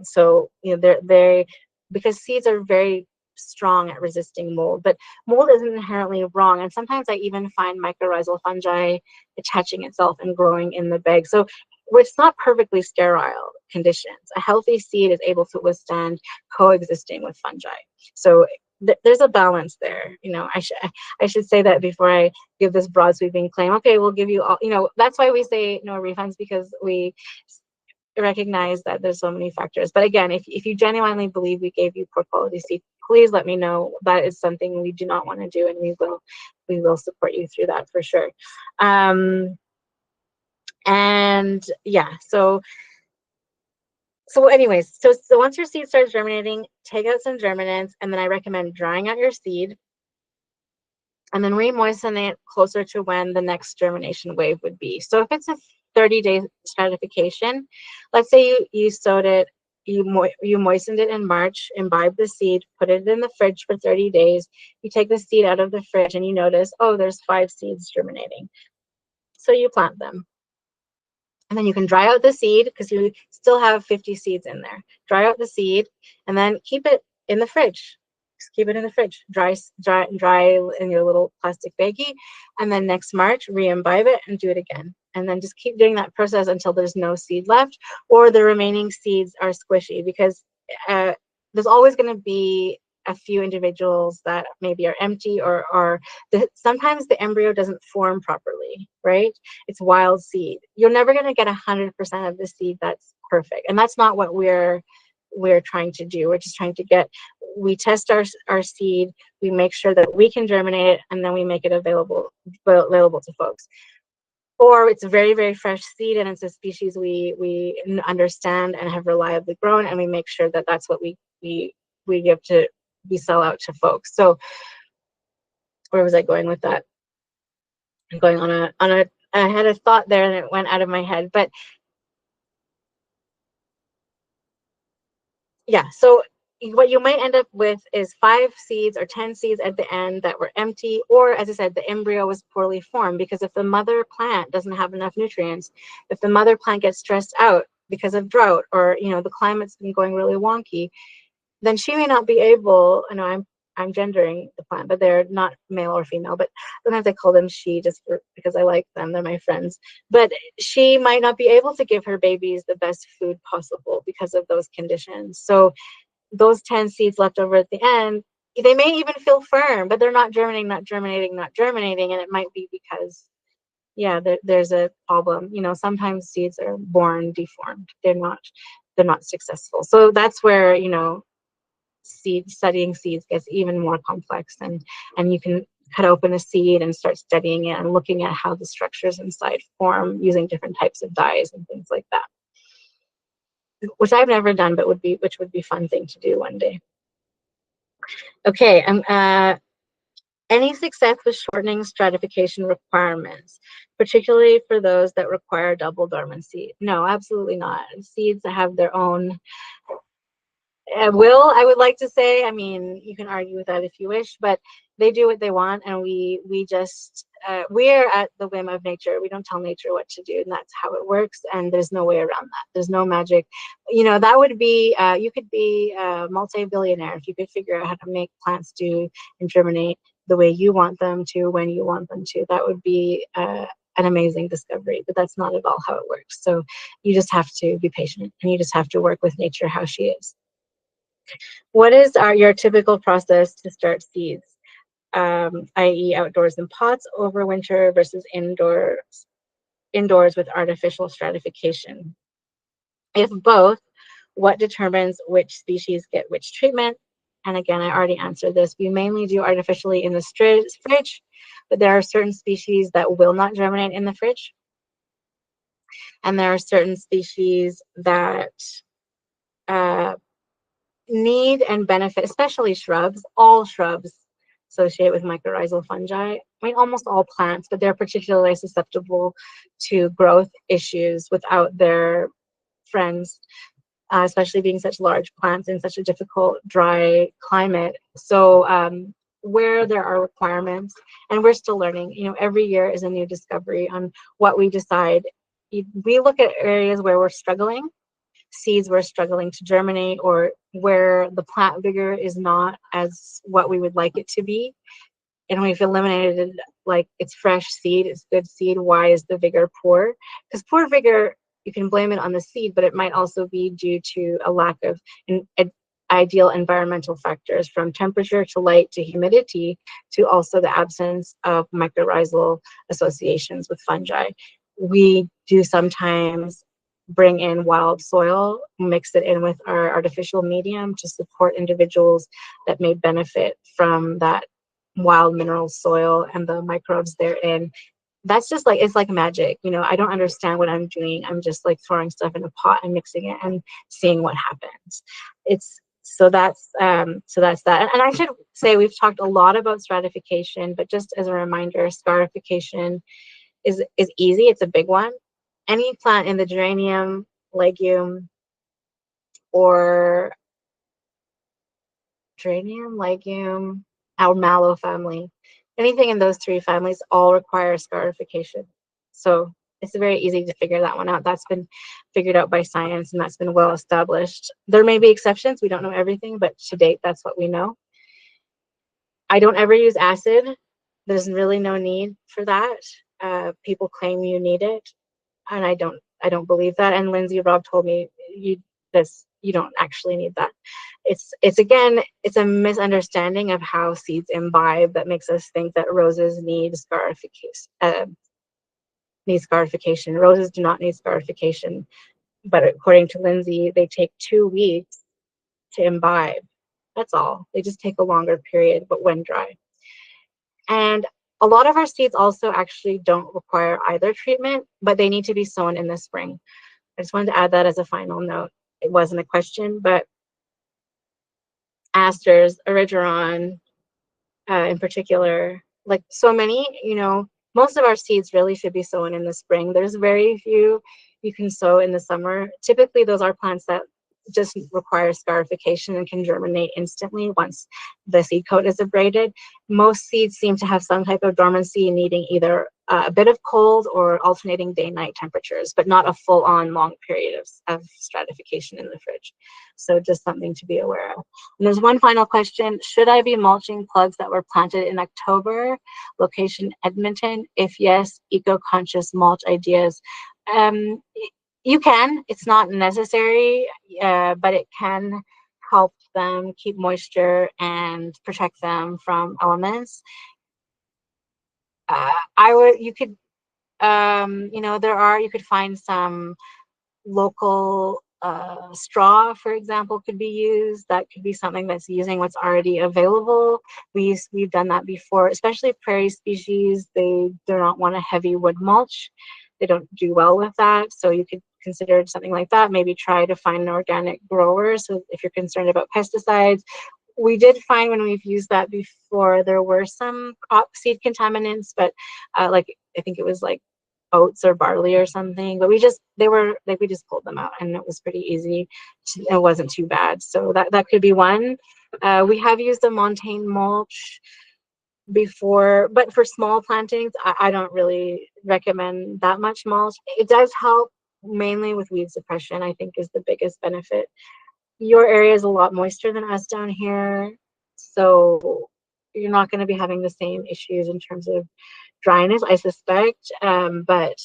so they're because seeds are very strong at resisting mold, but mold isn't inherently wrong. And sometimes I even find mycorrhizal fungi attaching itself and growing in the bag. So it's not perfectly sterile conditions. A healthy seed is able to withstand coexisting with fungi. So there's a balance there. I should say that before I give this broad sweeping claim. Okay, we'll give you all, that's why we say no refunds, because we recognize that there's so many factors. But again, if you genuinely believe we gave you poor quality seed, please let me know. That is something we do not want to do, and we will support you through that for sure. And yeah, so anyways, so once your seed starts germinating, take out some germinants, and then I recommend drying out your seed and then re-moisten it closer to when the next germination wave would be. So if it's a 30-day stratification, let's say you sowed it, you moistened it in March, imbibed the seed, put it in the fridge for 30 days. You take the seed out of the fridge and you notice, oh, there's 5 seeds germinating. So you plant them. And then you can dry out the seed because you still have 50 seeds in there. Dry out the seed and then keep it in the fridge. Just keep it in the fridge. Dry in your little plastic baggie. And then next March, re-imbibe it and do it again. And then just keep doing that process until there's no seed left or the remaining seeds are squishy, because there's always going to be a few individuals that maybe are empty or sometimes the embryo doesn't form properly, right? It's wild seed. You're never going to get 100% of the seed that's perfect. And that's not what we're trying to do. We're just trying to we test our seed, we make sure that we can germinate it, and then we make it available to folks. Or it's very, very fresh seed and it's a species we understand and have reliably grown, and we make sure that that's what we sell out to folks. So where was I going with that? I'm going I had a thought there and it went out of my head, but yeah, so what you might end up with is 5 seeds or 10 seeds at the end that were empty, or as I said, the embryo was poorly formed, because if the mother plant doesn't have enough nutrients, if the mother plant gets stressed out because of drought, or the climate's been going really wonky, then she may not be able, I know I'm gendering the plant, but they're not male or female, but sometimes I call them she just because I like them, they're my friends. But she might not be able to give her babies the best food possible because of those conditions. So those 10 seeds left over at the end, they may even feel firm, but they're not germinating, and it might be because, yeah, there's a problem. Sometimes seeds are born deformed. They're not successful. So that's where, studying seeds gets even more complex, and you can cut open a seed and start studying it and looking at how the structures inside form using different types of dyes and things like that, which I've never done, but which would be fun thing to do one day. Okay, any success with shortening stratification requirements, particularly for those that require double dormancy? No, absolutely not. Seeds that have their own I would like to say, I mean, you can argue with that if you wish, but they do what they want, and we just we're at the whim of nature. We don't tell nature what to do, and that's how it works. And there's no way around that. There's no magic. That would be, you could be a multi-billionaire if you could figure out how to make plants do and germinate the way you want them to, when you want them to. That would be an amazing discovery, but that's not at all how it works. So you just have to be patient, and you just have to work with nature how she is. What is your typical process to start seeds? I.e. outdoors in pots over winter versus indoors with artificial stratification. If both, what determines which species get which treatment? And again, I already answered this. We mainly do artificially in the fridge, but there are certain species that will not germinate in the fridge. And there are certain species that need and benefit, especially shrubs. All shrubs associated with mycorrhizal fungi. I mean, almost all plants, but they're particularly susceptible to growth issues without their friends, especially being such large plants in such a difficult, dry climate. So where there are requirements, and we're still learning, every year is a new discovery on what we decide. We look at areas where we're struggling, seeds we're struggling to germinate, or where the plant vigor is not as what we would like it to be. And we've eliminated, like, it's fresh seed, it's good seed. Why is the vigor poor? Because poor vigor, you can blame it on the seed, but it might also be due to a lack of ideal environmental factors, from temperature to light to humidity, to also the absence of mycorrhizal associations with fungi. We do sometimes bring in wild soil, mix it in with our artificial medium to support individuals that may benefit from that wild mineral soil and the microbes therein. That's just like, it's like magic. I don't understand what I'm doing. I'm just like throwing stuff in a pot and mixing it and seeing what happens. That's that. And I should say, we've talked a lot about stratification, but just as a reminder, scarification is easy. It's a big one. Any plant in the geranium, legume, or our mallow family, anything in those three families all require scarification. So it's very easy to figure that one out. That's been figured out by science, and that's been well established. There may be exceptions. We don't know everything, but to date, that's what we know. I don't ever use acid. There's really no need for that. People claim you need it, and I don't believe that. And Lindsay Robb told me you don't actually need that. It's a misunderstanding of how seeds imbibe that makes us think that roses need scarification. Roses do not need scarification, but according to Lindsay, they take 2 weeks to imbibe. That's all. They just take a longer period, but when dry. And a lot of our seeds also actually don't require either treatment, but they need to be sown in the spring. I just wanted to add that as a final note. It wasn't a question, but asters, erigeron, in particular, like so many, most of our seeds really should be sown in the spring. There's very few you can sow in the summer. Typically, those are plants that just require scarification and can germinate instantly once the seed coat is abraded. Most seeds seem to have some type of dormancy, needing either a bit of cold or alternating day-night temperatures, but not a full-on long period of stratification in the fridge. So just something to be aware of. And there's one final question. Should I be mulching plugs that were planted in October? Location Edmonton. If yes, eco-conscious mulch ideas. You can. It's not necessary, but it can help them keep moisture and protect them from elements. You could find some local straw, for example, could be used. That could be something that's using what's already available. We've done that before, especially prairie species. They do not want a heavy wood mulch. They don't do well with that. So you could consider something like that. Maybe try to find an organic grower. So if you're concerned about pesticides, we did find when we've used that before, there were some crop seed contaminants, but I think it was like oats or barley or something, but we just pulled them out, and it was pretty easy. It wasn't too bad. So that could be one. We have used a montane mulch. before, but for small plantings, I don't really recommend that much mulch. It does help mainly with weed suppression, I think is the biggest benefit. Your area is a lot moister than us down here, so you're not going to be having the same issues in terms of dryness, I suspect. But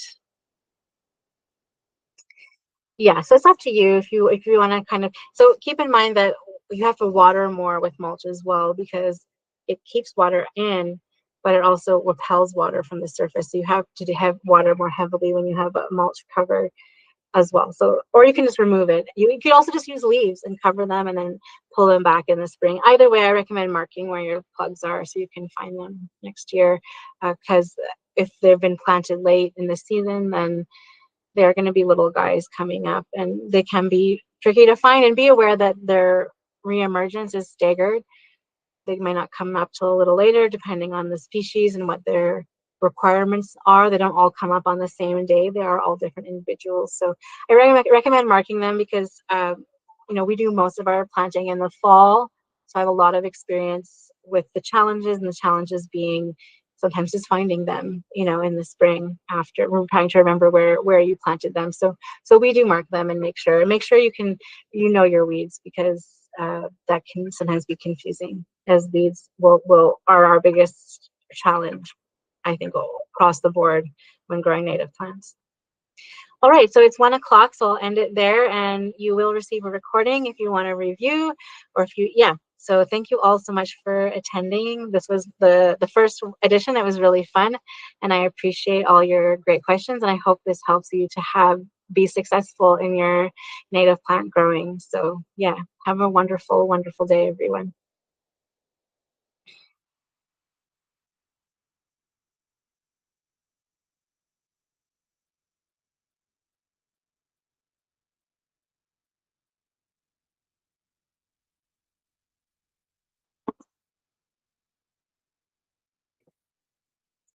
yeah, so it's up to you if you want to kind of. So keep in mind that you have to water more with mulch as well, because it keeps water in, but it also repels water from the surface. So you have to have water more heavily when you have a mulch cover as well. So, or you can just remove it. You could also just use leaves and cover them and then pull them back in the spring. Either way, I recommend marking where your plugs are so you can find them next year. Because if they've been planted late in the season, then they're going to be little guys coming up, and they can be tricky to find. And be aware that their reemergence is staggered. They may not come up till a little later, depending on the species and what their requirements are. They don't all come up on the same day. They are all different individuals. So I recommend marking them because, you know, we do most of our planting in the fall. So I have a lot of experience with the challenges, and the challenges being sometimes just finding them, you know, in the spring after we're trying to remember where you planted them. So we do mark them and make sure you can, you know, your weeds, because that can sometimes be confusing, as weeds are our biggest challenge, I think, across the board when growing native plants. All right, so it's 1 o'clock, so I'll end it there, and you will receive a recording if you want to review, or if you, yeah. So thank you all so much for attending. This was the first edition. It was really fun, and I appreciate all your great questions, and I hope this helps you to be successful in your native plant growing. So yeah, have a wonderful, wonderful day, everyone.